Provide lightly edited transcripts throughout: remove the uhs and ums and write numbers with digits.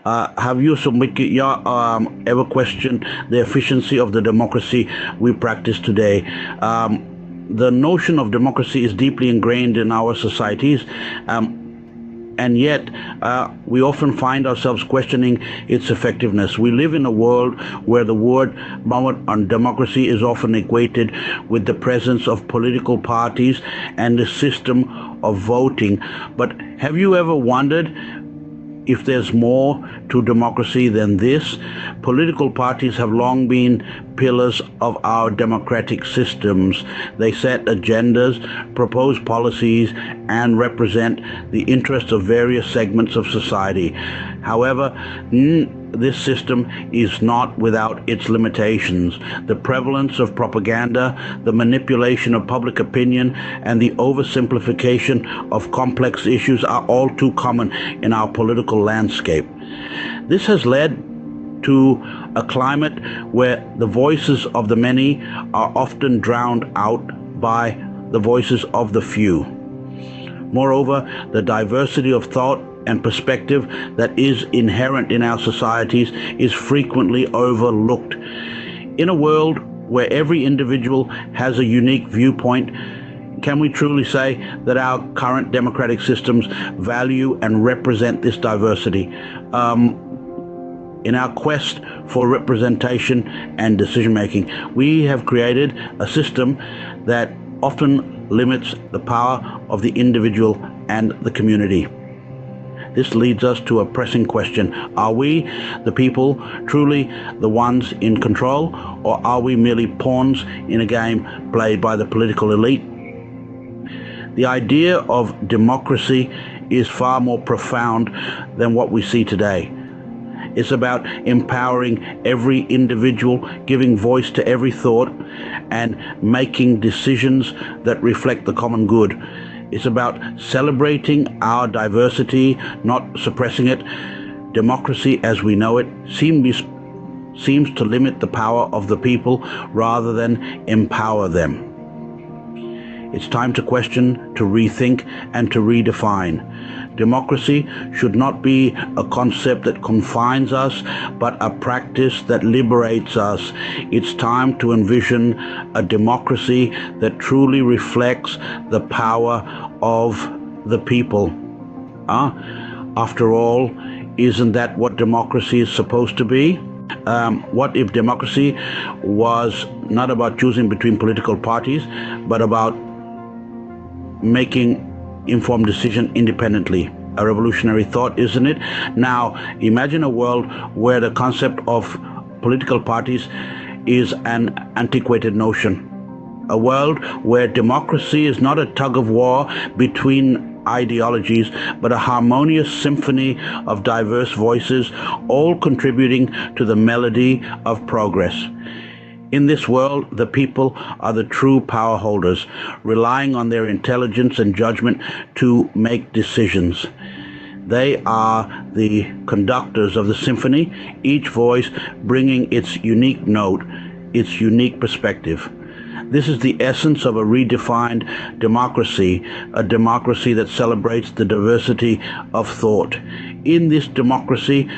Have you ever questioned the efficiency of the democracy we practice today? The notion of democracy is deeply ingrained in our societies. And yet, we often find ourselves questioning its effectiveness. We live in a world where the word on democracy is often equated with the presence of political parties and the system of voting. But have you ever wondered if there's more to democracy than this? Political parties have long been pillars of our democratic systems. They set agendas, propose policies, and represent the interests of various segments of society. However, this system is not without its limitations. The prevalence of propaganda, the manipulation of public opinion, and the oversimplification of complex issues are all too common in our political landscape. This has led to a climate where the voices of the many are often drowned out by the voices of the few. Moreover, the diversity of thought and perspective that is inherent in our societies is frequently overlooked. In a world where every individual has a unique viewpoint, can we truly say that our current democratic systems value and represent this diversity? In our quest for representation and decision-making, we have created a system that often limits the power of the individual and the community. This leads us to a pressing question. Are we, the people, truly the ones in control, or are we merely pawns in a game played by the political elite? The idea of democracy is far more profound than what we see today. It's about empowering every individual, giving voice to every thought, and making decisions that reflect the common good. It's about celebrating our diversity, not suppressing it. Democracy as we know it seems to limit the power of the people rather than empower them. It's time to question, to rethink, and to redefine. Democracy should not be a concept that confines us, but a practice that liberates us. It's time to envision a democracy that truly reflects the power of the people. After all, isn't that what democracy is supposed to be? What if democracy was not about choosing between political parties, but about making informed decision independently? A revolutionary thought, isn't it? Now, imagine a world where the concept of political parties is an antiquated notion. A world where democracy is not a tug of war between ideologies, but a harmonious symphony of diverse voices, all contributing to the melody of progress. In this world, the people are the true power holders, relying on their intelligence and judgment to make decisions. They are the conductors of the symphony, each voice bringing its unique note, its unique perspective. This is the essence of a redefined democracy, a democracy that celebrates the diversity of thought. In this democracy,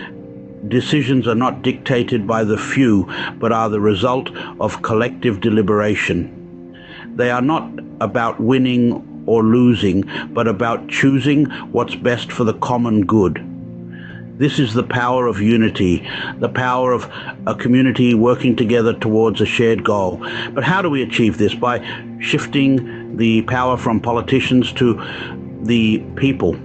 decisions are not dictated by the few, but are the result of collective deliberation. They are not about winning or losing, but about choosing what's best for the common good. This is the power of unity, the power of a community working together towards a shared goal. But how do we achieve this? By shifting the power from politicians to the people,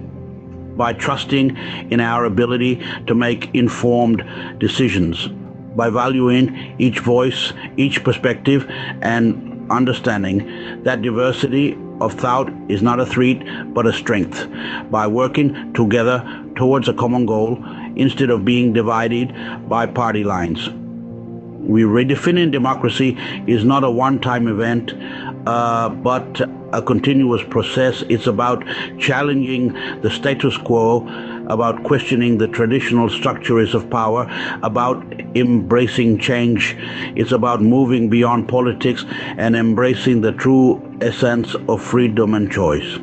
by trusting in our ability to make informed decisions, by valuing each voice, each perspective, and understanding that diversity of thought is not a threat but a strength, by working together towards a common goal instead of being divided by party lines. Redefining democracy is not a one-time event, but a continuous process. It's about challenging the status quo, about questioning the traditional structures of power, about embracing change. It's about moving beyond politics and embracing the true essence of freedom and choice.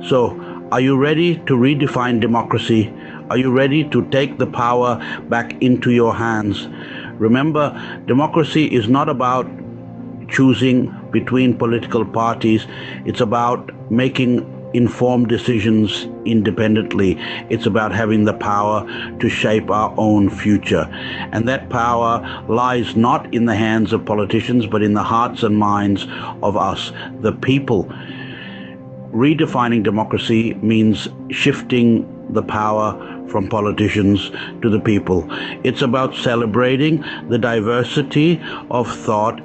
So, are you ready to redefine democracy, Are you ready to take the power back into your hands? Remember, democracy is not about choosing between political parties. It's about making informed decisions independently. It's about having the power to shape our own future. And that power lies not in the hands of politicians, but in the hearts and minds of us, the people. Redefining democracy means shifting the power from politicians to the people. It's about celebrating the diversity of thought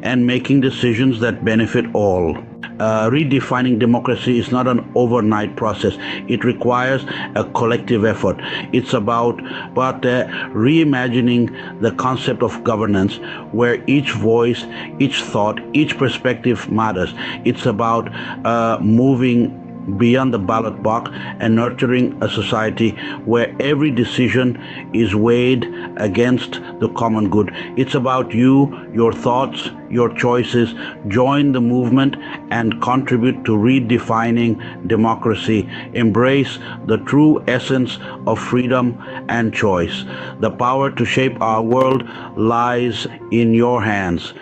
and making decisions that benefit all. Redefining democracy is not an overnight process. It requires a collective effort. It's about reimagining the concept of governance where each voice, each thought, each perspective matters. It's about moving beyond the ballot box and nurturing a society where every decision is weighed against the common good. It's about you, your thoughts, your choices. Join the movement and contribute to redefining democracy. Embrace the true essence of freedom and choice. The power to shape our world lies in your hands.